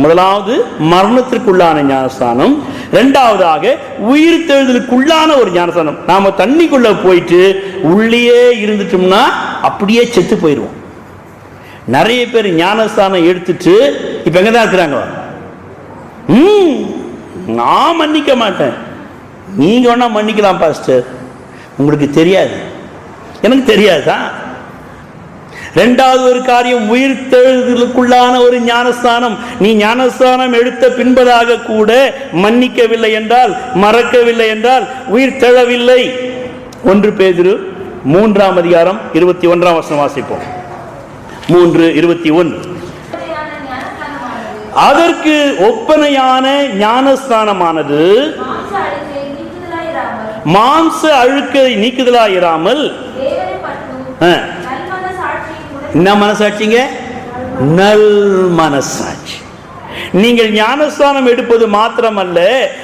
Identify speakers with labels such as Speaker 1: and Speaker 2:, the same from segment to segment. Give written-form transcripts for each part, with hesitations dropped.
Speaker 1: முதலாவது மரணத்திற்குள்ளான ஞானஸ்தானம், இரண்டாவதாக உயிர் தெழுதலுக்குள்ளான ஒரு ஞானஸ்தானம். நாம தண்ணிக்குள்ள போயிட்டு உள்ளே இருந்துட்டோம்னா அப்படியே செத்து போயிடுவோம். நிறைய பேர் ஞானஸ்தானம் எடுத்துட்டு இப்ப எங்கதான் இருக்கிறாங்க? நான் மன்னிக்க மாட்டேன். நீங்க வேணா மன்னிக்கலாம் பாஸ்டர், உங்களுக்கு தெரியாது, எனக்கு தெரியாதுதான். இரண்டாவது ஒரு காரியம், உயிர் தெழுதலுக்குள்ளான ஒரு ஞானஸ்தானம். நீ ஞானஸ்தானம் எடுத்த பின்பதாக கூட மன்னிக்கவில்லை என்றால், மறக்கவில்லை என்றால் உயிர் தெழவில்லை. 1 பேதுரு 3ஆம் அதிகாரம் 21ஆம் வசனம் வாசிப்போம். 3:21. அதற்கு ஒப்பனையான ஞானஸ்தானமானது மாம்ச அழுக்கை நீக்குதலாயிராமல் என்ன மனசாட்சிங்க? நல் மனசாட்சி. நீங்கள் ஞானஸ்தானம் எடுப்பது மாத்திரமல்ல,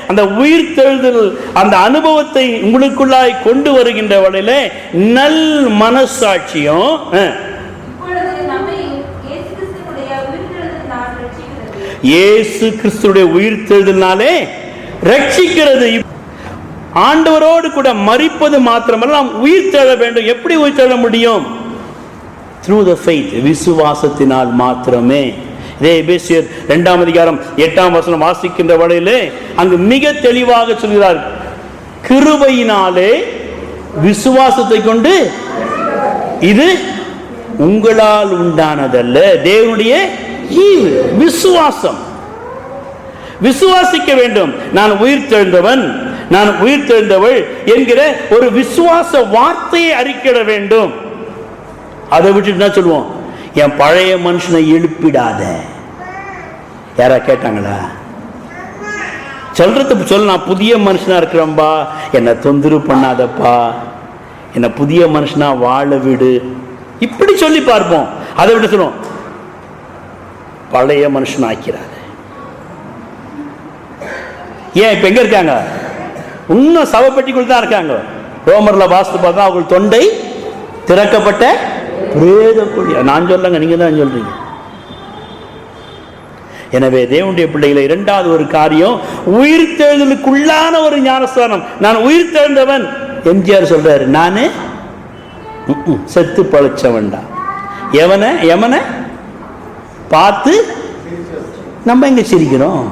Speaker 1: அந்த உயிர் தெழுதல் அந்த அனுபவத்தை உங்களுக்குள்ளாய் கொண்டு வருகின்ற வழியில நல் மனசாட்சியும் இயேசு கிறிஸ்துடைய உயிர் தெழுதலினாலே ரட்சிக்கிறது. ஆண்டவரோடு கூட மரிப்பது மாத்திரமல்ல, நாம் உயிர் தெழ வேண்டும். எப்படி உயிர் தெழ முடியும்? through the faith, விசுவாசத்தினால் மாத்திரமே. இதே எபேசியர் 2ஆம் அதிகாரம் 8ஆம் வசனம் வாசிக்கின்ற வழியிலே அங்கு மிக தெளிவாக சொல்கிறார், கிருபையினாலே விசுவாசத்தை கொண்டு, இது உங்களால் உண்டானதல்ல, தேவனுடைய ஈவு. விசுவாசம், விசுவாசிக்க வேண்டும். நான் உயிர் தெழுந்தவன், நான் உயிர் தெழுந்தவள் என்கிற ஒரு விசுவாச வார்த்தையை அறிக்கிட வேண்டும். அதை விட்டு என்ன சொல்லுவோம்? என் பழைய மனுஷனை எழுப்பிடாத. யாரா கேட்டாங்களா? சொல்றது சொல்ல, நான் புதிய மனுஷனா இருக்கிறேன்பா, என்னை தொந்தரவு பண்ணாதப்பா, என்னை புதிய மனுஷனா வாழ விடு, இப்படி சொல்லி பார்ப்போம். அதை விட்டு சொல்லுவோம், பழைய மனுஷன் ஆக்கிறாரு. ஏன் இப்ப எங்க இருக்காங்க? இன்னும் சவப்பெட்டிக்குள் தான் இருக்காங்க. ரோமர்ல வாஸ்து பார்த்தா அவங்க தொண்டை திறக்கப்பட்ட பிரேத கொடி. நான் சொல்லங்க, நீங்க தான் சொல்றீங்க. எனவே தேவனுடைய பிள்ளைகளை, இரண்டாவது ஒரு காரியம், உயிர் தெழுதலுக்குள்ளான ஒரு ஞானஸ்தானம். நான் உயிர் தெழுந்தவன். எம்ஜிஆர் சொல்றாரு, நானு செத்து பழைச்ச வேண்டாம். எவனை பார்த்து நம்ம எங்க சிரிக்கிறோம்?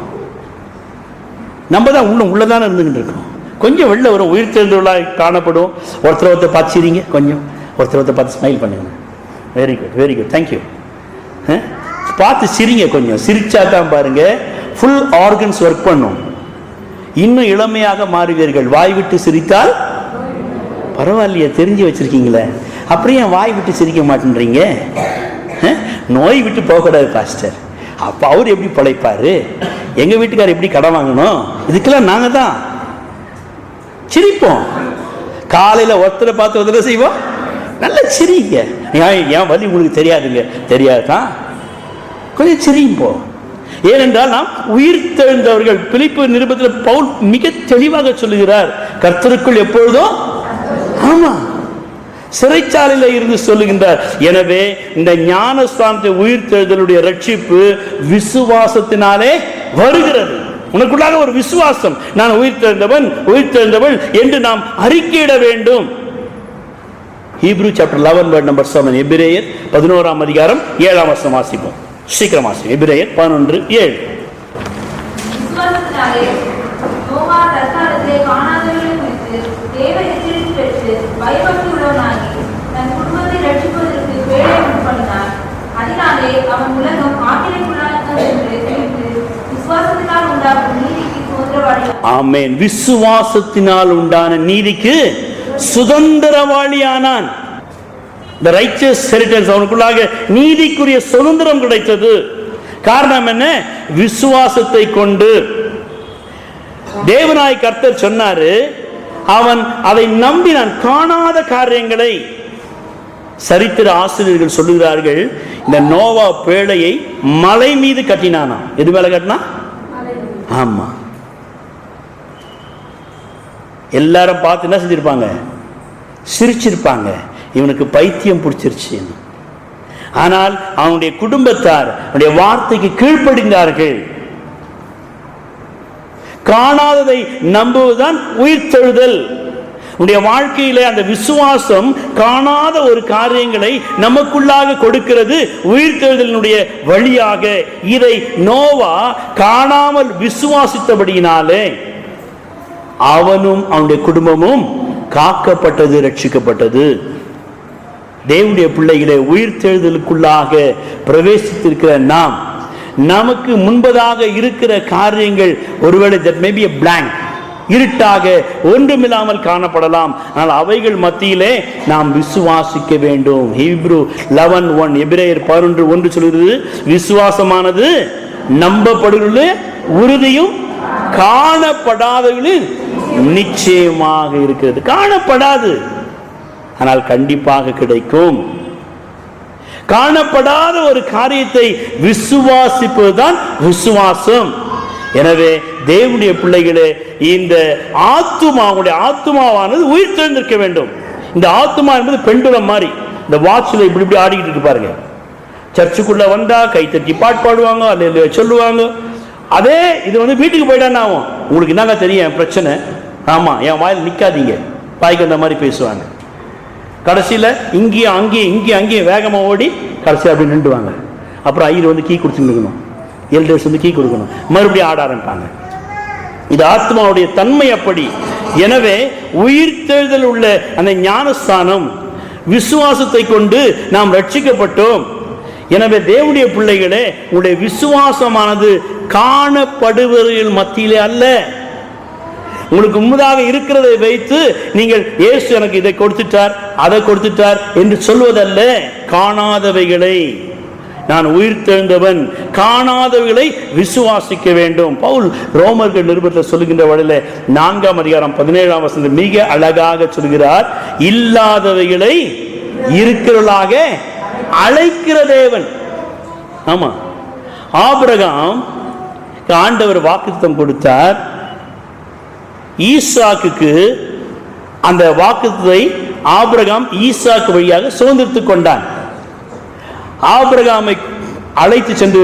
Speaker 1: நம்ம தான் உள்ளதான இருந்துகிட்டு இருக்கோம். கொஞ்சம் வெளில வரும், உயிர் தெழுந்தவர்களாக காணப்படும். ஒருத்தர் பார்த்து சிரிங்க, கொஞ்சம் ஒருத்தர் பார்த்து ஸ்மைல் பண்ணுங்க. Very good, very good, thank you. பார்த்து சிரிங்க, கொஞ்சம் சிரிச்சா தான் பாருங்க ஃபுல் ஆர்கன்ஸ் ஒர்க் பண்ணும். இன்னும் இளமையாக மாறுவீர்கள். வாய் விட்டு சிரித்தால் பரவாயில்லையே, தெரிஞ்சு வச்சிருக்கீங்களே, அப்படியே வாய் விட்டு சிரிக்க மாட்டேன்றீங்க? நோய் விட்டு போகக்கூடாது பாஸ்டர். அப்போ அவர் எப்படி பிழைப்பாரு? எங்க வீட்டுக்காரர் எப்படி கடன் வாங்கணும்? இதுக்கெல்லாம் நாங்க தான் சிரிப்போம். காலையில ஒருத்தரை பார்த்து ஒருத்தரை செய்வோம், நல்லா சிரிங்க. ஏன் வலி உங்களுக்கு தெரியாதுங்க? தெரியாதுதான், கொஞ்சம் சிரிப்போம். ஏனென்றால் நாம் உயிர் தெழுந்தவர்கள். பிலிப்பு நிருபத்தில் பவுல் மிக தெளிவாக சொல்லுகிறார், கர்த்தருக்குள் எப்பொழுதும், ஆமா, சிறைச்சாலையில் இருந்து சொல்லுகின்றார். எனவே இந்த ஞானஸ்தானத்தை, உயிர் தெழுதலுடைய ரட்சிப்பு விசுவாசத்தினாலே வருகிறது. உனக்குள்ளாக ஒரு விசுவாசம், நான் உயிர் தெழுந்தவன், உயிர் தெழுந்தவள் என்று நாம் அறிக்கையிட வேண்டும். Hebrew chapter 11 number 7. எபிரேயர் 11ஆம் அதிகாரம் 7ஆம் வசனம் வாசிப்போம். சீக்கிரம் வாசிப்போம். எபிரேயர் 11:7. ஆமென். விசுவாசத்தினால் உண்டான நீதிக்கு சுதந்திரவாளியானான். The righteous heritage, அவனுக்குள்ளாக நீதிக்குரிய சுதந்திரம் கிடைத்தது. காரணம் என்ன? விசுவாசத்தை கொண்டு. தேவனாய் கர்த்தர் சொன்னாரு, அவன் அதை நம்பினான். காணாத காரியங்களை சரித்திர ஆசிரியர்கள் சொல்லுகிறார்கள், இந்த நோவா பேழையை மலை மீது கட்டினானா. எது மேல கட்டினா? ஆமா. எல்லாரும் பார்த்து என்ன செஞ்சிருப்பாங்க? சிரிச்சிருப்பாங்க, இவனுக்கு பைத்தியம் பிடிச்சிருச்சு. ஆனால் அவனுடைய குடும்பத்தார் அவனுடைய வார்த்தைக்கு கீழ்ப்படிந்தார்கள். காணாததை நம்புவதுதான் உயிர்த்தெழுதல். உடைய வாழ்க்கையிலே அந்த விசுவாசம் காணாத ஒரு காரியங்களை நமக்குள்ளாக கொடுக்கிறது உயிர்த்தெழுதலினுடைய வழியாக. இதை நோவா காணாமல் விசுவாசித்தபடியினாலே அவனும் அவனுடைய குடும்பமும் காக்கப்பட்டது, ரட்சிக்கப்பட்டது. தேவனுடைய பிள்ளைகளே, உயிர்த்தெழுதலுக்குள்ளாக பிரவேசித்திருக்கிற நாம், நமக்கு முன்பதாக இருக்கிற காரியங்கள் ஒருவேளை that may be a blank, இருட்டாக ஒன்றுமில்லாமல் காணப்படலாம். ஆனால் அவைகள் மத்தியிலே நாம் விசுவாசிக்க வேண்டும். ஹீப்ரு 11:1, எபிரேயர் 11:1 சொல்கிறது, விசுவாசமானது நம்பப்படுகிறது, உறுதியும் காணப்படாதவர்களில் நிச்சயமாக இருக்கிறது. காணப்படாது, ஆனால் கண்டிப்பாக கிடைக்கும். காணப்படாத ஒரு காரியத்தை விசுவாசிப்பதுதான் விசுவாசம். எனவே தேவனுடைய பிள்ளைகளே, இந்த ஆத்துமாவானது உயிர் தெழுந்திருக்க வேண்டும். இந்த ஆத்துமா என்பது பெண்டுலம் மாதிரி, இந்த வாட்சில் இப்படி இப்படி ஆடிக்கிட்டு இருக்கு பாருங்க. சர்ச்சுக்குள்ள வந்தா கைத்தட்டி பாட்டு பாடுவாங்க, அல்ல சொல்லுவாங்க. அதே இது வீட்டுக்கு போயிட்டான்னு ஆகும். உங்களுக்கு என்னங்க தெரியும் பிரச்சனை? ஆமா, என் வாயில் நிக்காதீங்க, பாய்க்கு அந்த மாதிரி பேசுவாங்க. கடைசியில் இங்கேயும் அங்கேயும் வேகமாக ஓடி கடைசியில் அப்படி நின்றுவாங்க. அப்புறம் ஐயர் கீ கொடுத்துருக்கணும், எல்டர்ஸ் கீ கொடுக்கணும், மறுபடியும் ஆட ஆரம்பிப்பாங்க. இது ஆத்மாவுடைய தன்மை அப்படி. எனவே உயிர்த்தெழுதல் உள்ள அந்த ஞானஸ்தானம், விசுவாசத்தை கொண்டு நாம் ரட்சிக்கப்பட்டோம். எனவே தேவனுடைய பிள்ளைகளே, உங்களுடைய விசுவாசமானது காணப்படுவதில் மத்தியிலே அல்ல, உங்களுக்கு முன்னதாக இருக்கிறதை வைத்து நீங்கள் இயேசு எனக்கு இதை கொடுத்துட்டார் அதை கொடுத்துட்டார் என்று சொல்வதல்ல. காணாதவைகளை, நான் உயிர்த்தெழுந்தவன், காணாதவைகளை விசுவாசிக்க வேண்டும். பவுல் ரோமர்கள் நிருபத்தில் சொல்லுகின்ற வழியில 4ஆம் அதிகாரம் 17ஆம் வசனம் மிக அழகாக சொல்கிறார், இல்லாதவைகளை இருக்கிறவர்களாக அழைக்கிற தேவன். ஆமா, ஆபிரகாம் ஆண்டவர் வாக்குத்தத்தம் கொடுத்தார். ஈசாக்குக்கு அந்த வாக்குத்தத்தை ஆபிரகாம் ஈசாக்கு வழியாக சுதந்திரத்துக் கொண்டான். ஆபிரகாமை அழைத்து சென்று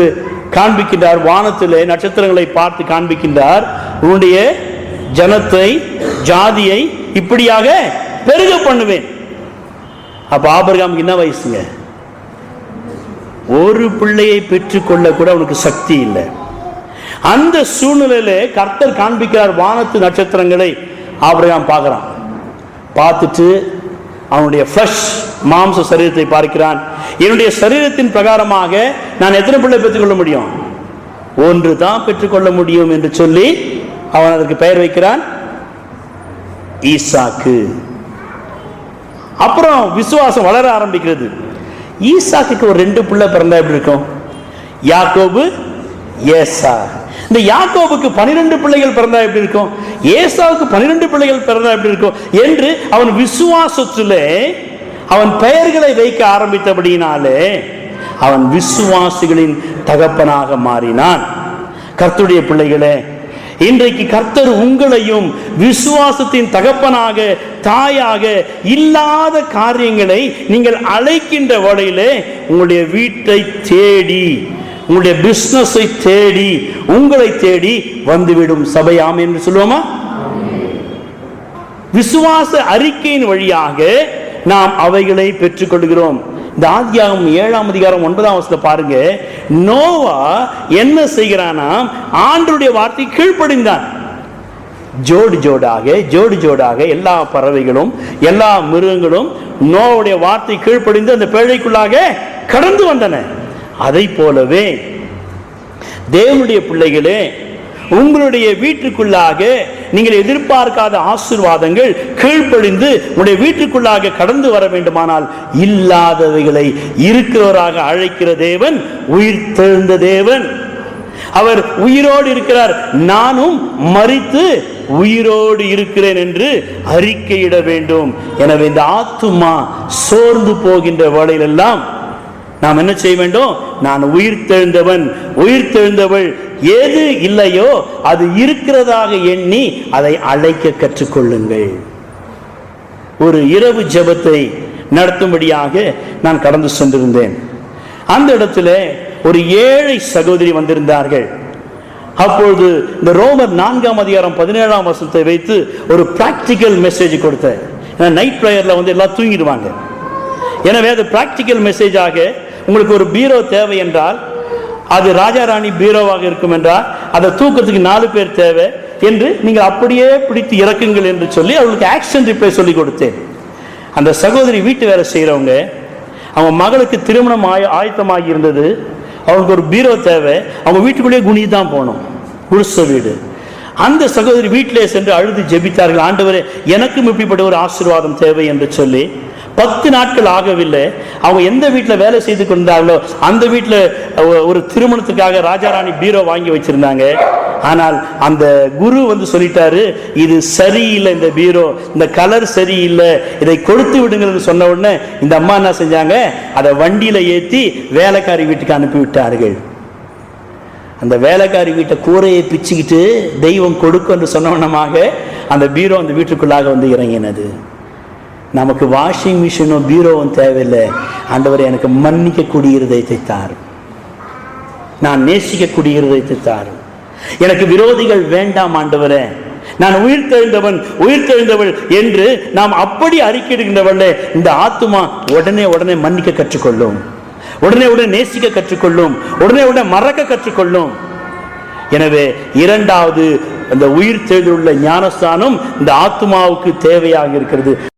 Speaker 1: காண்பிக்கின்றார், வானத்திலே நட்சத்திரங்களை பார்த்து காண்பிக்கின்றார், உன்னுடைய ஜனத்தை, ஜாதியை இப்படியாக பெருக பண்ணுவேன். அப்ப ஆபிரகாமுக்கு என்ன வயசுங்க? ஒரு பிள்ளையை பெற்றுக்கொள்ள கூட அவனுக்கு சக்தி இல்லை. அந்த சூழ்நிலையில கர்த்தர் காண்பிக்கிறார் வானத்து நட்சத்திரங்களை. ஆபிரகாம் பார்க்கிறான், பார்த்துட்டு அவனுடைய ஃப்ளஷ் மாம்ச சரீரத்தை பார்க்கிறான். என்னுடைய சரீரத்தின் பிரகாரமாக நான் எத்தனை பிள்ளை பெற்றுக்கொள்ள முடியும்? ஒன்று தான் பெற்றுக்கொள்ள முடியும் என்று சொல்லி அவன் அதற்கு பெயர் வைக்கிறான், ஈசாக்கு. அப்புறம் விசுவாசம் வளர ஆரம்பிக்கிறது. ஈசாக்குக்கு ஒரு 2 பிள்ளை பிறந்தா எப்படி இருக்கும்? யாக்கோபு, ஏசா. இந்த யாக்கோபுக்கு 12 பிள்ளைகள் பிறந்தா எப்படி இருக்கும்? ஏசாவுக்கு 12 பிள்ளைகள் பிறந்தா எப்படி இருக்கும் என்று அவன் விசுவாசத்திலே அவன் பெயர்களை வைக்க ஆரம்பித்தபடியினாலே அவன் விசுவாசிகளின் தகப்பனாக மாறினான். கர்த்தருடைய பிள்ளைகளே, இன்றைக்கு கர்த்தர் உங்களையும் விசுவாசத்தின் தகப்பனாக, தாயாக, இல்லாத காரியங்களை நீங்கள் அழைக்கின்ற வேளையிலே உங்களுடைய வீட்டை தேடி, உங்களுடைய பிசினஸை தேடி, உங்களை தேடி வந்துவிடும் சபை. ஆமென் என்று சொல்லுவோமா? விசுவாச அறிக்கையின் வழியாக நாம் அவைகளை பெற்றுக் கொள்கிறோம். இந்த ஆதியாகமம் 7ஆம் அதிகாரம் 9ஆம் வசனத்தை பாருங்க. நோவா என்ன செய்கிறானா? ஆண்டவருடைய வார்த்தை கீழ்ப்படிந்தான். ஜோடி ஜோடாக எல்லா பறவைகளும் எல்லா மிருகங்களும் நோவாவுடைய வார்த்தை கீழ்ப்படிந்து அந்த பேழைக்குள்ளாக கடந்து வந்தன. அதை போலவே தேவனுடைய பிள்ளைகளே, உங்களுடைய வீட்டுக்குள்ளாக நீங்கள் எதிர்பார்க்காத ஆசீர்வாதங்கள் கீழ்ப்படிந்து உங்களுடைய வீட்டுக்குள்ளாக கடந்து வர வேண்டுமானால் இல்லாதவைகளை இருக்கிறவராக அழைக்கிற தேவன் உயிர்த்தெழுந்த தேவன். அவர் உயிரோடு இருக்கிறார், நானும் மரித்து உயிரோடு இருக்கிறேன் என்று அறிக்கையிட வேண்டும். எனவே இந்த ஆத்துமா சோர்ந்து போகின்ற வேளையிலெல்லாம் நாம் என்ன செய்ய வேண்டும்? நான் உயிர்த்தெழுந்தவன், உயிர்த்தெழுந்தவள் எது இல்லையோ அது இருக்கிறதாக எண்ணி அதை அழைக்க கற்றுக்கொள்ளுங்கள். ஒரு இரவு ஜெபத்தை நடத்தும்படியாக நான் கடந்து சென்றிருந்தேன். அந்த இடத்துல ஒரு ஏழை சகோதரி வந்திருந்தார்கள். அப்பொழுது இந்த ரோமர் 4ஆம் அதிகாரம் 17ஆம் வசனத்தை வைத்து ஒரு பிராக்டிக்கல் மெசேஜ் கொடுத்தேன். நைட் பிரேயர்ல எல்லாம் தூங்கிடுவாங்க. எனவே அது பிராக்டிக்கல் மெசேஜாக, உங்களுக்கு ஒரு பீரோ தேவை என்றால் அது ராஜாராணி பீரோவாக இருக்கும் என்றால் அதை தூக்கத்துக்கு 4 பேர் தேவை என்று நீங்கள் அப்படியே பிடித்து இறக்குங்கள் என்று சொல்லி அவங்களுக்கு ஆக்ஷன் ரிப்ளை சொல்லி கொடுத்தேன். அந்த சகோதரி வீட்டு வேலை செய்கிறவங்க, அவங்க மகளுக்கு திருமணம் ஆயத்தமாகி இருந்தது. அவங்களுக்கு ஒரு பீரோ தேவை. அவங்க வீட்டுக்குள்ளேயே குனிஞ்சு தான் போகணும், குடிசை வீடு. அந்த சகோதரி வீட்டிலே சென்று அழுது ஜெபித்தார்கள், ஆண்டவரே எனக்கும் இப்படிப்பட்ட ஒரு ஆசீர்வாதம் தேவை என்று சொல்லி. 10 நாட்கள் ஆகவில்லை. அவங்க எந்த வீட்டில் வேலை செய்து கொண்டார்களோ அந்த வீட்டில் ஒரு திருமணத்துக்காக ராஜாராணி பீரோ வாங்கி வச்சிருந்தாங்க. ஆனால் அந்த குரு சொல்லிட்டாரு, இது சரியில்லை, இந்த பீரோ இந்த கலர் சரியில்லை, இதை கொடுத்து விடுங்கள் சொன்ன உடனே இந்த அம்மா என்ன செஞ்சாங்க, அதை வண்டியில ஏற்றி வேலைக்காரி வீட்டுக்கு அனுப்பி விட்டார்கள். அந்த வேலைக்காரி வீட்டை கூரையை பிச்சுக்கிட்டு தெய்வம் கொடுக்கும் என்று சொன்னவனமாக அந்த பீரோ அந்த வீட்டுக்குள்ளாக இறங்கினது. நமக்கு வாஷிங் மிஷினும் பீரோவும் தேவையில்லை. ஆண்டவரே எனக்கு மன்னிக்கக்கூடிய இருதயத்தை தாரும், நான் நேசிக்கக்கூடிய இருதயத்தை தாரும், எனக்கு விரோதிகள் வேண்டாம் ஆண்டவரே, நான் உயிர்த்தெழுந்தவள் என்று நாம் அப்படி அறிக்கையிடுகின்றவர்களே, இந்த ஆத்துமா உடனே மன்னிக்க கற்றுக்கொள்ளும், உடனே நேசிக்க கற்றுக்கொள்ளும், உடனே மறக்க கற்றுக்கொள்ளும். எனவே 2வது அந்த உயிர்த்தெழுந்துள்ள ஞானஸ்தானம் இந்த ஆத்துமாவுக்கு தேவையாக இருக்கிறது.